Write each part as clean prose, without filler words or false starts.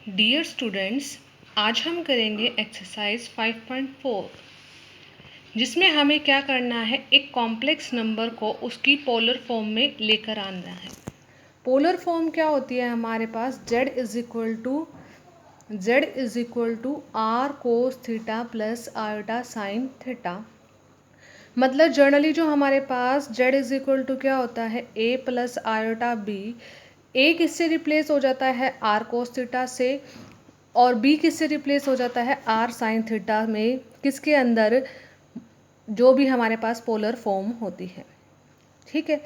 Dear students, आज हम करेंगे एक्सरसाइज 5.4 जिसमें हमें क्या करना है, एक कॉम्प्लेक्स नंबर को उसकी पोलर फॉर्म में लेकर आना है। पोलर फॉर्म क्या होती है हमारे पास, z is equal to r cos theta plus iota sine theta. मतलब जनरली जो हमारे पास z इज इक्वल टू क्या होता है, a plus iota b। a किससे रिप्लेस हो जाता है, आर कोस थीटा से, और b किससे रिप्लेस हो जाता है, आर साइन थीटा में, किसके अंदर, जो भी हमारे पास पोलर फॉर्म होती है। ठीक है।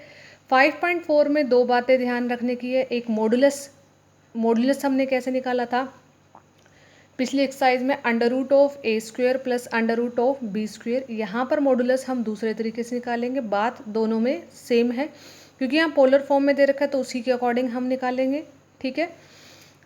5.4 में दो बातें ध्यान रखने की है। एक मॉडुलस हमने कैसे निकाला था पिछली एक्सरसाइज में, under root of a square plus under root of b square. यहाँ पर मॉडुलस हम दूसरे तरीके से निकालेंगे। बात दोनों में सेम है क्योंकि यहाँ पोलर फॉर्म में दे रखा है, तो उसी के अकॉर्डिंग हम निकालेंगे। ठीक है।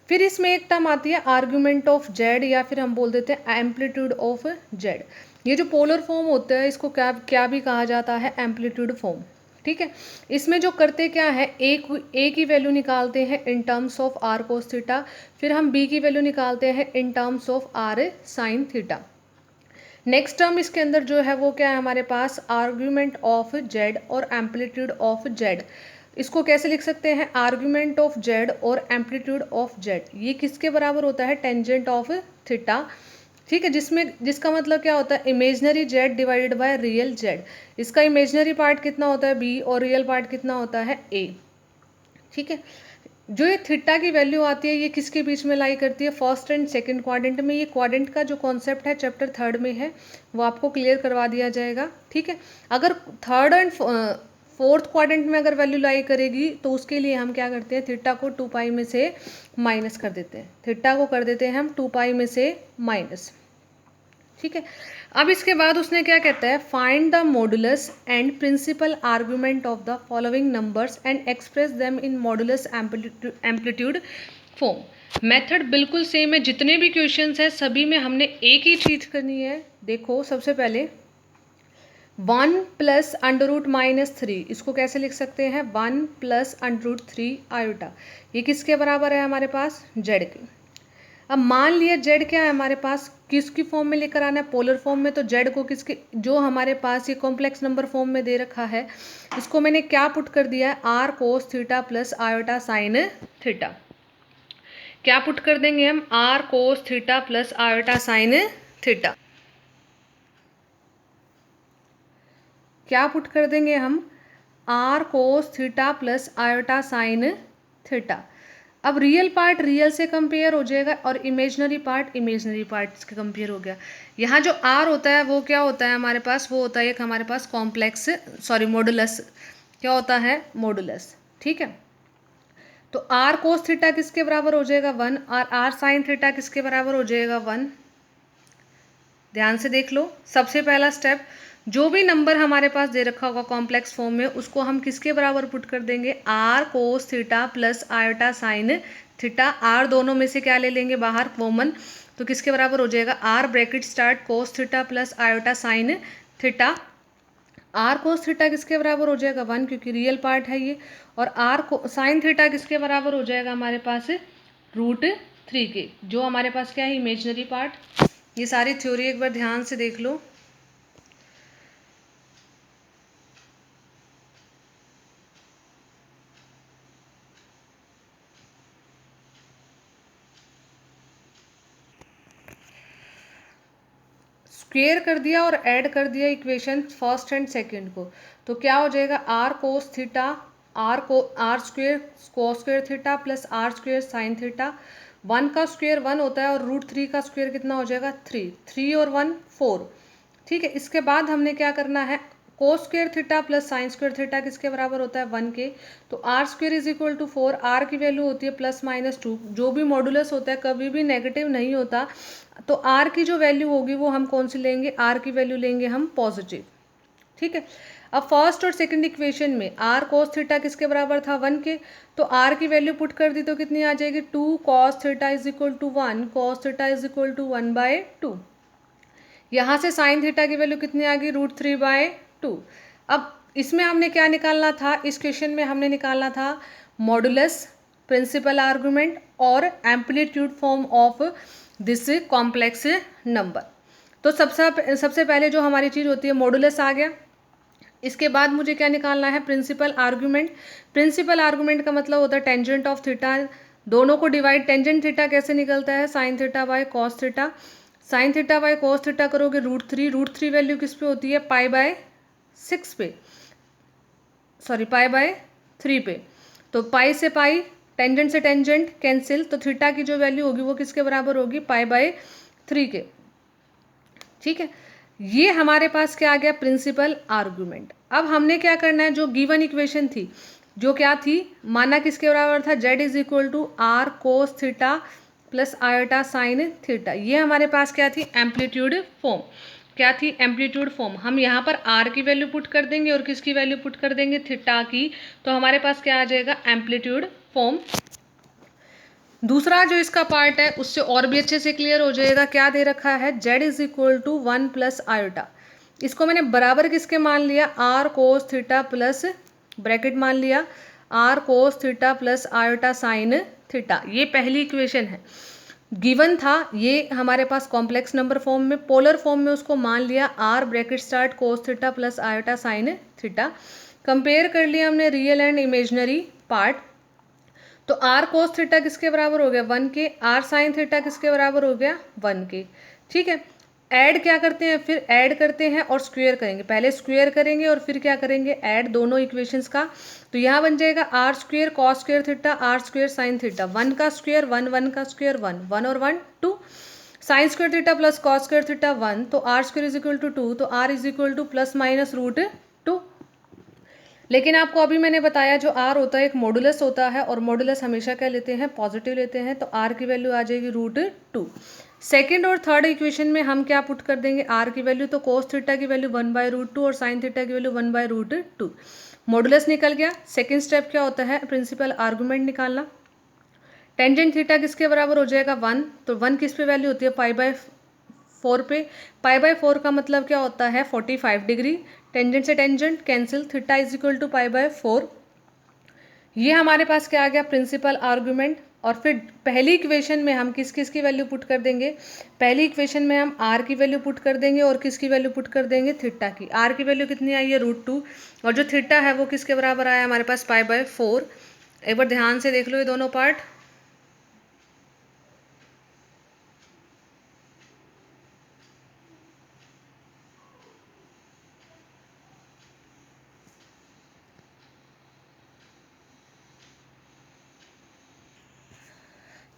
फिर इसमें एक टर्म आती है आर्ग्यूमेंट ऑफ जेड, या फिर हम बोल देते हैं एम्पलीट्यूड ऑफ जेड। ये जो पोलर फॉर्म होता है इसको क्या क्या भी कहा जाता है, एम्पलीट्यूड फॉर्म। ठीक है। इसमें जो करते क्या है, ए की वैल्यू निकालते हैं in terms of r cos theta, फिर हम बी की वैल्यू निकालते हैं in terms of r sine theta. Next term इसके अंदर जो है वो क्या है हमारे पास, आर्ग्यूमेंट ऑफ जेड और एम्पलीट्यूड ऑफ जेड। इसको कैसे लिख सकते हैं, आर्ग्यूमेंट ऑफ जेड और एम्पलीट्यूड ऑफ जेड, ये किसके बराबर होता है, टेंजेंट ऑफ थीटा। ठीक है। जिसका मतलब क्या होता है, imaginary Z divided by real Z. इसका इमेजनरी पार्ट कितना होता है, बी, और रियल पार्ट कितना होता है, ए। ठीक है। जो ये थीटा की वैल्यू आती है, ये किसके बीच में लाई करती है, फर्स्ट एंड सेकंड क्वाड्रेंट में। ये क्वाड्रेंट का जो कॉन्सेप्ट है चैप्टर 3 में है, वो आपको क्लियर करवा दिया जाएगा। ठीक है। अगर थर्ड एंड फोर्थ क्वाड्रेंट में अगर वैल्यू लाई करेगी, तो उसके लिए हम क्या करते हैं, थीटा को 2 पाई में से माइनस कर देते हैं। थीटा को कर देते हैं हम 2 पाई में से माइनस। ठीक है। अब इसके बाद उसने क्या कहता है, find the modulus and principal argument of the following numbers and express them in modulus amplitude form. Method बिल्कुल सेम है। जितने भी क्वेश्चंस हैं सभी में हमने एक ही चीज करनी है। देखो, सबसे पहले 1 प्लस अंडर रूट माइनस 3, इसको कैसे लिख सकते हैं, 1 प्लस अंडर रूट 3 आयोटा। ये किसके बराबर है हमारे पास, जेड के। अब मान लिया जेड क्या है हमारे पास, किसकी फॉर्म में लेकर आना है, पोलर फॉर्म में। तो जेड को किसके, जो हमारे पास ये कॉम्प्लेक्स नंबर फॉर्म में दे रखा है, इसको मैंने क्या पुट कर दिया है, r cos theta plus iota sine theta. क्या पुट कर देंगे हम, r cos theta plus iota sine theta. क्या पुट कर देंगे हम, r cos theta plus iota sine theta. अब रियल पार्ट रियल से कंपेयर हो जाएगा और इमेजनरी पार्ट से कंपेयर हो गया। यहाँ जो आर होता है वो क्या होता है हमारे पास, वो होता है एक हमारे पास कॉम्प्लेक्स, मॉडुलस। क्या होता है, मॉडुलस। ठीक है। तो आर कोस थीटा किसके बराबर हो जाएगा, 1, और आर साइन थीटा किसके बराबर हो जाएगा, 1। ध्यान से देख लो। सबसे पहला स्टेप, जो भी नंबर हमारे पास दे रखा होगा कॉम्प्लेक्स फॉर्म में, उसको हम किसके बराबर पुट कर देंगे, r cos theta plus iota sine theta. R दोनों में से क्या ले लेंगे बाहर, कॉमन, तो किसके बराबर हो जाएगा, r bracket start cos theta plus iota sine theta. R cos theta किसके बराबर हो जाएगा, 1, क्योंकि रियल पार्ट है ये। और आर को साइन थीटा किसके बराबर हो जाएगा हमारे पास, √3 के, जो हमारे पास क्या है, इमेजनरी पार्ट। ये सारी थ्योरी एक बार ध्यान से देख लो। स्क्वेयर कर दिया और ऐड कर दिया इक्वेशन फर्स्ट एंड सेकंड को, तो क्या हो जाएगा, r cos theta, r square cos square theta plus r square sine theta. 1 का स्क्वेयर 1 होता है, और √3 का स्क्वेयर कितना हो जाएगा, 3। 3 और 1 4। ठीक है। इसके बाद हमने क्या करना है, cos square theta plus sine square theta किसके बराबर होता है, 1 के। तो r square is equal to 4। R की वैल्यू होती है +-2। जो भी मॉडुलस होता है कभी भी नेगेटिव नहीं होता, तो आर की जो वैल्यू होगी वो हम कौन सी लेंगे, आर की वैल्यू लेंगे हम पॉजिटिव। ठीक है। अब फर्स्ट और सेकंड इक्वेशन में आर कोस थीटा किसके बराबर था, 1 के। तो आर की वैल्यू पुट कर दी तो कितनी आ जाएगी, 2 cos theta is equal to 1, cos theta is equal to 1/2। यहाँ से साइन थीटा की वैल्यू कितनी आ गई, √3/2। अब इसमें हमने क्या निकालना था, इस क्वेश्चन में हमने निकालना था मॉडुलस, प्रिंसिपल आर्गूमेंट और amplitude form of this complex number. तो सबसे पहले जो हमारी चीज़ होती है मॉडुलस आ गया। इसके बाद मुझे क्या निकालना है, प्रिंसिपल आर्गुमेंट। प्रिंसिपल आर्गुमेंट का मतलब होता है टेंजेंट ऑफ थीटा। दोनों को डिवाइड, टेंजेंट थीटा कैसे निकलता है, sine theta by cos theta. Sine theta by cos theta करोगे √3 वैल्यू किस पे होती है, π/6 पे, सॉरी π/3 पे। तो पाई से पाई, टेंजेंट से टेंजेंट कैंसिल, तो थीटा की जो वैल्यू होगी वो किसके बराबर होगी, π/3 के। ठीक है, ये हमारे पास क्या आ गया, प्रिंसिपल आर्गुमेंट। अब हमने क्या करना है, जो गिवन इक्वेशन थी, जो क्या थी, माना किसके बराबर था, z=r cos theta plus iota sine theta. ये हमारे पास क्या थी, एम्पलीट्यूड फॉर्म। क्या थी, एम्पलीट्यूड फॉर्म। हम यहाँ पर r की वैल्यू पुट कर देंगे और किसकी वैल्यू पुट कर देंगे, थीटा की। तो हमारे पास क्या आ जाएगा, एम्पलीट्यूड फॉर्म। दूसरा जो इसका पार्ट है उससे और भी अच्छे से क्लियर हो जाएगा। क्या दे रखा है, z=1 प्लस आयोटा। इसको मैंने बराबर किसके मान लिया, r cos theta plus bracket मान लिया r cos theta plus iota sine theta. ये पहली इक्वेशन है, गिवन था ये हमारे पास कॉम्प्लेक्स नंबर फॉर्म में, पोलर फॉर्म में उसको मान लिया r bracket start cos theta plus iota sine theta. Compare कर लिया हमने रियल एंड इमेजनरी पार्ट। तो r cos थीटा किसके बराबर हो गया, 1 के। r sin थीटा किसके बराबर हो गया, 1 के। ठीक है, ऐड क्या करते हैं, फिर ऐड करते हैं और स्क्वायर करेंगे। पहले स्क्वायर करेंगे और फिर क्या करेंगे, ऐड दोनों इक्वेशंस का। तो यहाँ बन जाएगा r² cos square theta r² sin theta. 1 का स्क्वायर 1, 1 का स्क्वायर 1, 1 और 1 2। Sine square theta plus cos square theta 1, तो r²= 2, तो r +√2। लेकिन आपको अभी मैंने बताया जो r होता है एक मॉडुलस होता है, और मॉडुलस हमेशा क्या लेते हैं, पॉजिटिव लेते हैं। तो r की वैल्यू आ जाएगी √2। सेकेंड और थर्ड इक्वेशन में हम क्या पुट कर देंगे, r की वैल्यू, तो cos थीटा की वैल्यू 1/√2 और साइन थीटा की वैल्यू 1/√2। मॉडुलस निकल गया। सेकेंड स्टेप क्या होता है, प्रिंसिपल आर्गूमेंट निकालना। टेंजेंट थीटा किसके बराबर हो जाएगा, 1। तो 1 किस पे वैल्यू होती है, π/4 पे। π/4 का मतलब क्या होता है, 45 डिग्री। टेंजेंट से टेंजेंट कैंसिल, थीटा = π/4। ये हमारे पास क्या आ गया, प्रिंसिपल आर्गुमेंट। और फिर पहली इक्वेशन में हम किस किस की वैल्यू पुट कर देंगे, पहली इक्वेशन में हम r की वैल्यू पुट कर देंगे और किसकी वैल्यू पुट कर देंगे, थीटा की। r की वैल्यू कितनी आई है, √2, और जो थीटा है वो किसके बराबर आया हमारे पास, π/4। एक बार ध्यान से देख लो ये दोनों पार्ट।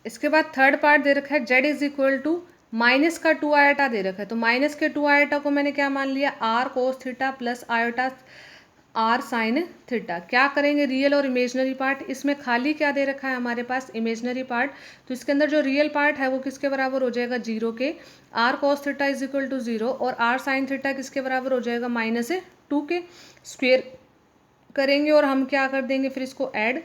इसके बाद थर्ड पार्ट दे रखा है, z= माइनस का 2 आयोटा दे रखा है। तो माइनस के 2 आयोटा को मैंने क्या मान लिया, r cos theta plus iota r sin theta. क्या करेंगे, रियल और इमेजनरी पार्ट। इसमें खाली क्या दे रखा है हमारे पास, इमेजनरी पार्ट। तो इसके अंदर जो रियल पार्ट है वो किसके बराबर हो जाएगा, 0 के। r cos थीटा = 0 और r sin थीटा किसके बराबर हो जाएगा, -2 के। स्क्वेयर करेंगे और हम क्या कर देंगे, फिर इसको add,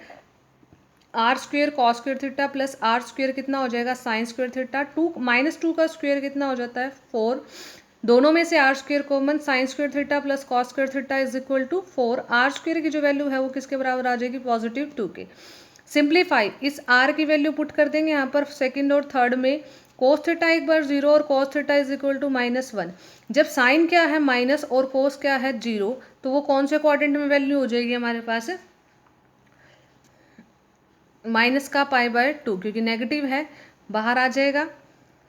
r² cos square theta plus r² कितना हो जाएगा, साइन स्क्वायर थीटा। -2 का स्क्वायर कितना हो जाता है, 4। दोनों में से r² common, sine square theta plus cos square theta = 4। r² की जो वैल्यू है वो किसके बराबर आ जाएगी, +2 के। सिंप्लीफाई, इस r की वैल्यू पुट कर देंगे यहाँ पर सेकंड और थर्ड में। cos थीटा एक बार 0 और cos थीटा = -1। जब साइन क्या है माइनस और cos क्या है 0, तो वो कौन से क्वाड्रेंट में वैल्यू हो जाएगी हमारे पास, माइनस का π/2, क्योंकि नेगेटिव है बाहर आ जाएगा।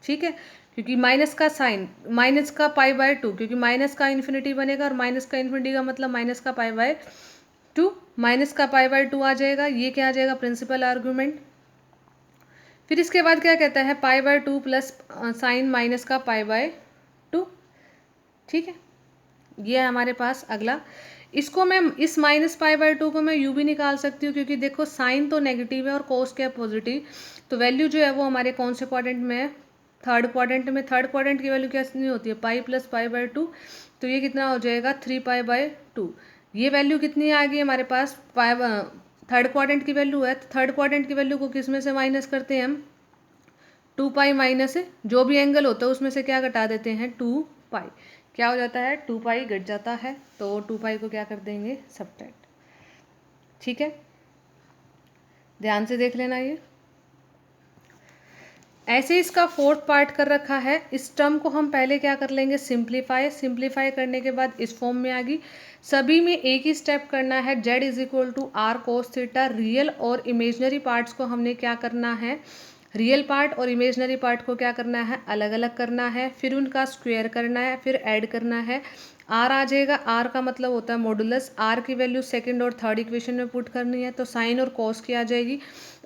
ठीक है, क्योंकि माइनस का साइन, माइनस का π/2, क्योंकि माइनस का इन्फिनिटी बनेगा और माइनस का इन्फिनिटी का मतलब माइनस का π/2, माइनस का π/2 आ जाएगा। ये क्या आ जाएगा, प्रिंसिपल आर्गूमेंट। फिर इसके बाद क्या कहता है, π/2 प्लस साइन माइनस का π/2। ठीक है, ये है हमारे पास अगला। इसको मैं, इस -π/2 को मैं यू भी निकाल सकती हूँ, क्योंकि देखो साइन तो नेगेटिव है और कोस क्या पॉजिटिव। तो वैल्यू जो है वो हमारे कौन से क्वाड्रेंट में है, थर्ड क्वाड्रेंट में। थर्ड क्वाड्रेंट की वैल्यू कितनी होती है, पाई प्लस π/2। तो ये कितना हो जाएगा, 3π/2। ये वैल्यू कितनी आ गई हमारे पास, थर्ड क्वाड्रेंट की वैल्यू है। तो थर्ड क्वाड्रेंट की वैल्यू को किस में से माइनस करते हैं हम, 2π माइनस जो भी एंगल होता है उसमें से क्या घटा देते हैं, 2π। क्या हो जाता है, 2π घट जाता है। तो 2π को क्या कर देंगे, सब्ट्रैक्ट। ठीक है, ध्यान से देख लेना ये। ऐसे इसका फोर्थ पार्ट कर रखा है। इस टर्म को हम पहले क्या कर लेंगे, सिंप्लीफाई करने के बाद इस फॉर्म में आ गई। सभी में एक ही स्टेप करना है, z is equal to r cos theta. Real और इमेजनरी पार्ट्स को हमने क्या करना है, रियल पार्ट और इमेजनरी पार्ट को क्या करना है, अलग अलग करना है, फिर उनका स्क्वायर करना है, फिर ऐड करना है। आर आ जाएगा, आर का मतलब होता है मॉडुलस। आर की वैल्यू सेकंड और थर्ड इक्वेशन में पुट करनी है, तो साइन और कॉस की आ जाएगी।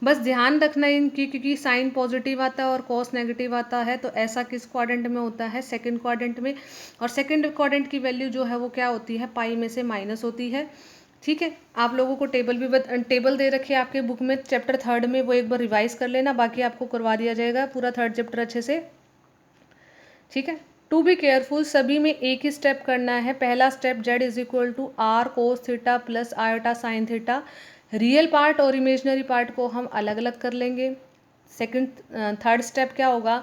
बस ध्यान रखना इनकी, क्योंकि साइन पॉजिटिव आता है और कॉस नेगेटिव आता है, तो ऐसा किस क्वाड्रेंट में होता है, सेकंड क्वाड्रेंट में। और सेकंड क्वाड्रेंट की वैल्यू जो है वो क्या होती है, पाई में से माइनस होती है। ठीक है, आप लोगों को टेबल दे रखी है आपके बुक में, चैप्टर थर्ड में, वो एक बार रिवाइज कर लेना, बाकी आपको करवा दिया जाएगा पूरा थर्ड चैप्टर अच्छे से। ठीक है, टू बी केयरफुल, सभी में एक ही स्टेप करना है। पहला step, z is equal to r cos theta plus iota sine theta. Real part और इमेजनरी पार्ट को हम अलग अलग कर लेंगे। थर्ड स्टेप क्या होगा,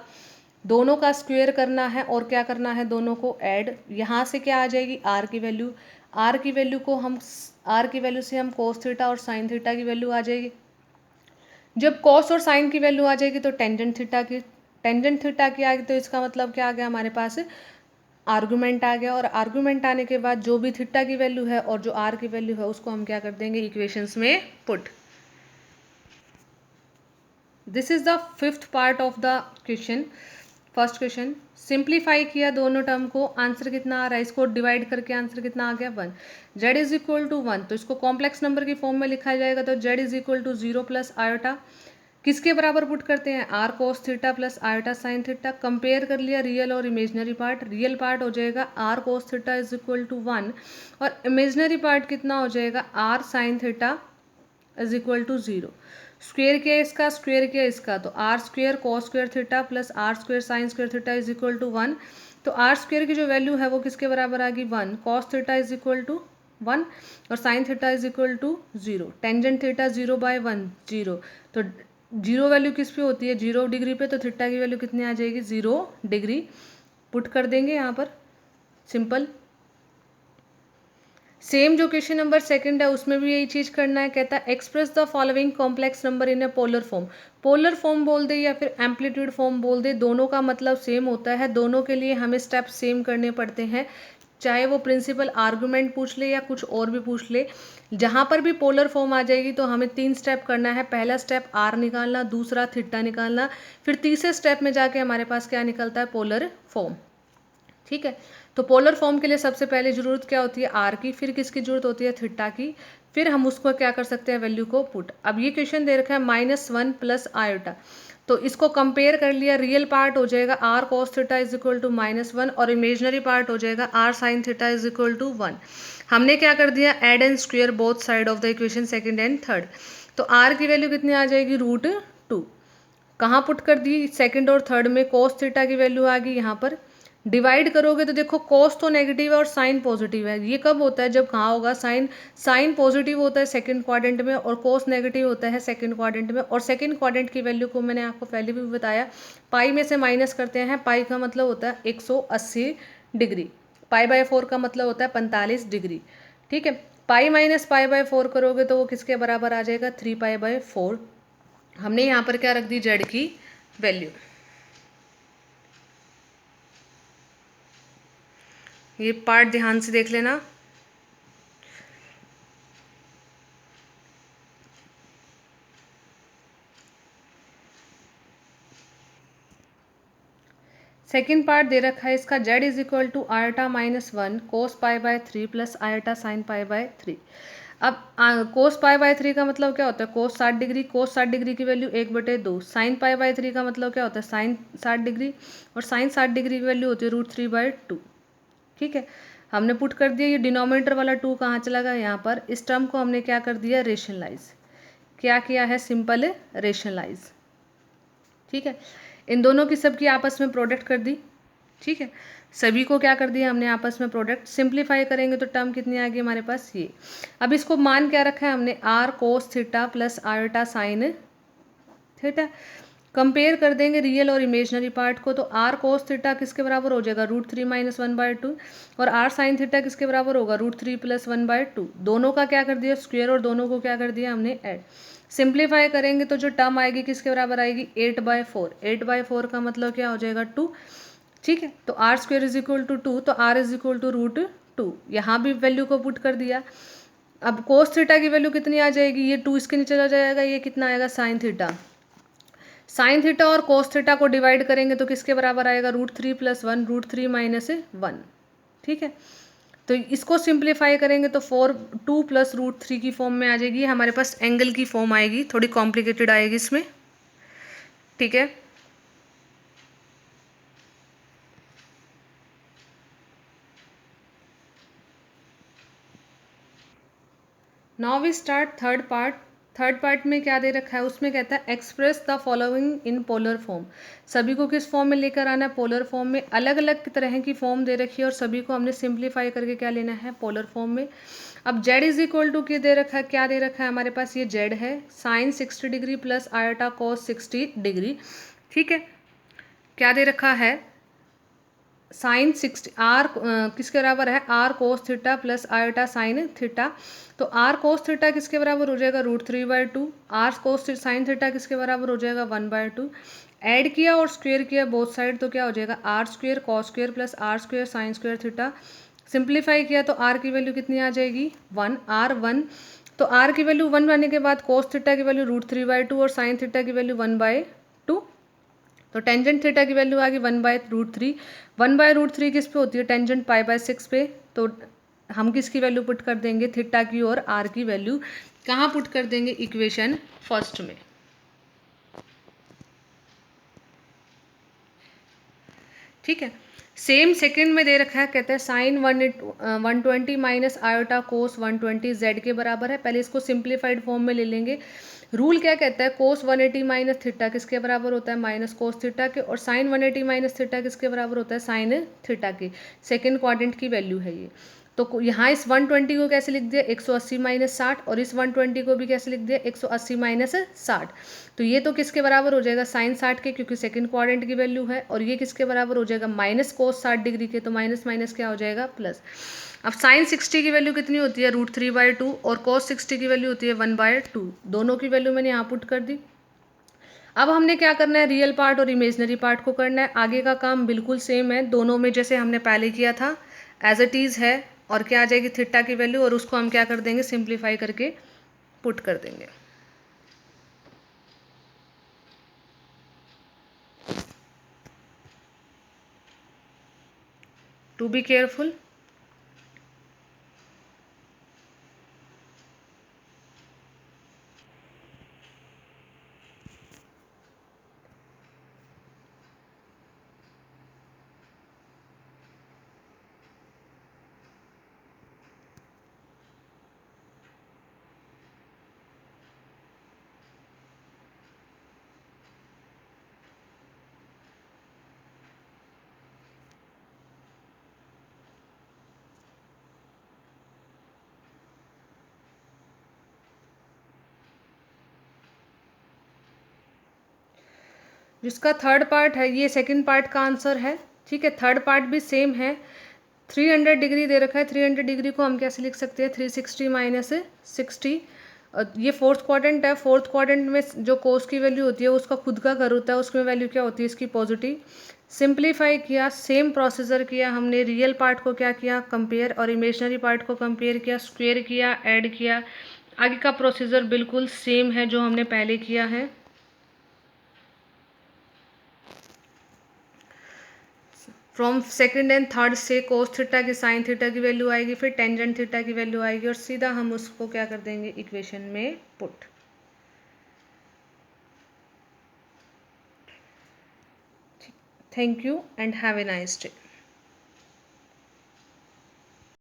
दोनों का स्क्वायर करना है और क्या करना है, दोनों को ऐड। यहाँ से क्या आ जाएगी, आर की वैल्यू। आर की वैल्यू को हम आर की वैल्यू से हम कोस थीटा और साइन थीटा की वैल्यू आ जाएगी। जब कॉस और साइन की वैल्यू आ जाएगी तो टेंजेंट थीटा की आ गई, तो इसका मतलब क्या आ गया हमारे पास, आर्गुमेंट आ गया। और आर्गुमेंट आने के बाद जो भी थीटा की वैल्यू है और जो आर की वैल्यू है उसको हम क्या कर देंगे, इक्वेशंस में put. This is the fifth part of the question. First question, simplify किया दोनों टर्म को, आंसर कितना आ रहा है, इसको डिवाइड करके आंसर कितना आ गया, 1। जेड इज इक्वल टू 1, तो इसको कॉम्प्लेक्स नंबर की फॉर्म में लिखा जाएगा, तो z is equal to 0 plus iota किसके बराबर पुट करते हैं, r cos theta plus iota sine theta. Compare कर लिया रियल और इमेजनरी पार्ट, रियल पार्ट हो जाएगा r cos theta is equal to 1 और इमेजनरी पार्ट कितना हो जाएगा, r sine theta is equal to 0। Square किया इसका, स्क्वेयर किया इसका, तो r square cos square theta plus r square sine square theta is equal to 1। तो आर स्क्वेयर की जो वैल्यू है वो किसके बराबर आ गई, 1। Cos theta is equal to 1 और sine theta is equal to 0। Tangent theta 0 by 1 0, तो 0 वैल्यू किस पे होती है, 0 डिग्री पे, तो थीटा की वैल्यू कितनी आ जाएगी, 0 डिग्री। पुट कर देंगे यहाँ पर, सिंपल। सेम जो क्वेश्चन नंबर सेकंड है उसमें भी यही चीज करना है। कहता है express the following complex number in A polar form. Polar form बोल दे या फिर एम्पलीट्यूड फॉर्म बोल दे, दोनों का मतलब सेम होता है, दोनों के लिए हमें स्टेप सेम करने पड़ते हैं, चाहे वो प्रिंसिपल आर्गुमेंट पूछ ले या कुछ और भी पूछ ले। जहाँ पर भी पोलर फॉर्म आ जाएगी तो हमें 3 स्टेप करना है। पहला स्टेप आर निकालना, दूसरा थीटा निकालना, फिर तीसरे स्टेप में जाके हमारे पास क्या निकलता है, पोलर फॉर्म। ठीक है, तो पोलर फॉर्म के लिए सबसे पहले जरूरत क्या होती है, आर की, फिर किसकी जरूरत होती है, थीटा की, फिर हम उसको क्या कर सकते हैं, वैल्यू को पुट। अब ये क्वेश्चन दे रखा है -1 प्लस आयोटा, तो इसको कंपेयर कर लिया, रियल पार्ट हो जाएगा r cos theta is equal to -1 और इमेजनरी पार्ट हो जाएगा r sine theta is equal to 1। हमने क्या कर दिया, add and square both side of the equation second and third. तो आर की वैल्यू कितनी आ जाएगी, √2। कहाँ पुट कर दी, सेकंड और थर्ड में। कॉस थीटा की वैल्यू आ गई यहाँ पर, डिवाइड करोगे तो देखो कॉस तो नेगेटिव है और साइन पॉजिटिव है। ये कब होता है, जब कहाँ होगा, साइन पॉजिटिव होता है सेकंड क्वाड्रेंट में और कॉस नेगेटिव होता है सेकंड क्वाड्रेंट में। और सेकंड क्वाड्रेंट की वैल्यू को मैंने आपको पहले भी बताया, पाई में से माइनस करते हैं। पाई का मतलब होता है 180 डिग्री, पाई बाय 4 का मतलब होता है 45 डिग्री। ठीक है, पाई माइनस पाई बाय 4 करोगे तो वो किसके बराबर आ जाएगा, 3π/4। हमने यहाँ पर क्या रख दी, जेड की वैल्यू। ये पार्ट ध्यान से देख लेना। सेकेंड पार्ट दे रखा है इसका, z is equal to iota -1 cos π/3 plus iota sine π/3। अब कोस π/3 का मतलब क्या होता है, कोस 60 डिग्री। कोस 60 डिग्री की वैल्यू 1/2। साइन π/3 का मतलब क्या होता है, साइन 60 डिग्री, और साइन 60 डिग्री की वैल्यू होती है √3/2। ठीक है, हमने पुट कर दिया, ये डिनोमिनेटर वाला 2 कहाँ चला गया, यहाँ पर। इस टर्म को हमने क्या कर दिया, रेशनलाइज। क्या किया है, सिंपल रेशनलाइज। ठीक है, इन दोनों की सबकी आपस में प्रोडक्ट कर दी। ठीक है, सभी को क्या कर दिया हमने, आपस में प्रोडक्ट। सिंप्लीफाई करेंगे तो टर्म कितनी आ गई हमारे पास, ये। अब इसको मान क्या रखा है हमने, r cos theta plus iota sine theta. Compare कर देंगे रियल और इमेजनरी पार्ट को, तो आर कोस थीटा किसके बराबर हो जाएगा, √3 - 1/2 और आर साइन थीटा किसके बराबर होगा, √3 + 1/2। दोनों का क्या कर दिया, स्क्वायर, और दोनों को क्या कर दिया हमने, ऐड। सिंप्लीफाई करेंगे तो जो टर्म आएगी किसके बराबर आएगी 8/4। 8/4 का मतलब क्या हो जाएगा 2। ठीक है, तो r square is equal to 2, तो आर इज इक्वल टू √2। यहाँ भी वैल्यू को पुट कर दिया। अब कोस थीटा की वैल्यू कितनी आ जाएगी, ये 2 इसके नीचे चला जाएगा, ये कितना आएगा साइन थीटा। साइन थीटा और कोस थीटा को डिवाइड करेंगे तो किसके बराबर आएगा √3 + 1, √3 - 1। ठीक है, तो इसको सिंप्लीफाई करेंगे तो 2 + √3 की फॉर्म में आ जाएगी, हमारे पास एंगल की फॉर्म आएगी, थोड़ी कॉम्प्लिकेटेड आएगी इसमें। ठीक है, now we start third part. Third part में क्या दे रखा है, उसमें कहता है express the following in polar form. सभी को किस फॉर्म में लेकर आना है, पोलर फॉर्म में। अलग अलग तरह की फॉर्म दे रखी है और सभी को हमने सिंप्लीफाई करके क्या लेना है, पोलर फॉर्म में। अब z इज इक्वल टू दे रखा है, क्या दे रखा है हमारे पास, ये z है, sine 60 degree plus iota cos 60 degree. ठीक है, क्या दे रखा है, साइन 60 आर किसके बराबर है, r cos theta plus iota sine theta. तो आर कोस थीटा किसके बराबर हो जाएगा √3/2। आर कोस साइन थीटा किसके बराबर हो जाएगा 1/2। ऐड किया और स्क्वेयर किया बोथ साइड, तो क्या हो जाएगा r square cos square plus r square sine square theta. Simplify किया तो आर की वैल्यू कितनी आ जाएगी 1, R1। तो आर की वैल्यू 1 आने के बाद कोस थीटा की वैल्यू √3/2 और साइन थीटा की वैल्यू 1/2। तो टेंजेंट थीटा की वैल्यू आ गई 1/√3। 1/√3 किस पे होती है, टेंजेंट π/6 पे। तो हम किसकी वैल्यू पुट कर देंगे, थीटा की और आर की वैल्यू कहाँ पुट कर देंगे, इक्वेशन फर्स्ट में। ठीक है, सेम सेकंड में दे रखा है, कहता है साइन 120 माइनस आयोटा कोस 120 जेड के बराबर है। पहले इसको सिंप्लीफाइड फॉर्म में ले लेंगे। रूल क्या कहता है, कोस 180 माइनस थीटा किसके बराबर होता है, माइनस कोस थीटा के, और साइन 180 माइनस थीटा किसके बराबर होता है, साइन थीटा के। सेकेंड क्वाड्रेंट की वैल्यू है ये। तो यहाँ इस 120 को कैसे लिख दिया, 180 - 60, और इस 120 को भी कैसे लिख दिया, 180 - 60। तो ये तो किसके बराबर हो जाएगा, साइन 60 के, क्योंकि सेकंड क्वाड्रेंट की वैल्यू है। और ये किसके बराबर हो जाएगा, माइनस कोस 60 डिग्री के, तो माइनस माइनस क्या हो जाएगा प्लस। अब साइन 60 की वैल्यू कितनी होती है, √3/2, और कोस 60 की वैल्यू होती है 1/2। दोनों की वैल्यू मैंने यहाँ पुट कर दी। अब हमने क्या करना है, रियल पार्ट और इमेजनरी पार्ट को करना है। आगे का काम बिल्कुल सेम है, दोनों में जैसे हमने पहले किया था एज इट इज़ है। और क्या आ जाएगी, थीटा की वैल्यू, और उसको हम क्या कर देंगे, सिंप्लीफाई करके पुट कर देंगे। To be careful. जिसका थर्ड पार्ट है, ये सेकंड पार्ट का आंसर है। ठीक है, थर्ड पार्ट भी सेम है। 300 डिग्री दे रखा है, 300 डिग्री को हम कैसे लिख सकते हैं, 360 - 60। ये फोर्थ क्वाड्रेंट है, फोर्थ क्वाड्रेंट में जो कोस की वैल्यू होती है उसका खुद का घर होता है, उसमें वैल्यू क्या होती है, इसकी पॉजिटिव। सिंप्लीफाई किया, सेम प्रोसीजर किया हमने, रियल पार्ट को क्या किया, कंपेयर, और इमेजनरी पार्ट को कंपेयर किया, स्क्वेयर किया, ऐड किया। आगे का प्रोसीजर बिल्कुल सेम है जो हमने पहले किया है। फ्रॉम सेकंड एंड थर्ड से कोस थीटा की साइन थीटा की वैल्यू आएगी, फिर टेंजेंट थीटा की वैल्यू आएगी, और सीधा हम उसको क्या कर देंगे, इक्वेशन में put. Thank you and have a nice day.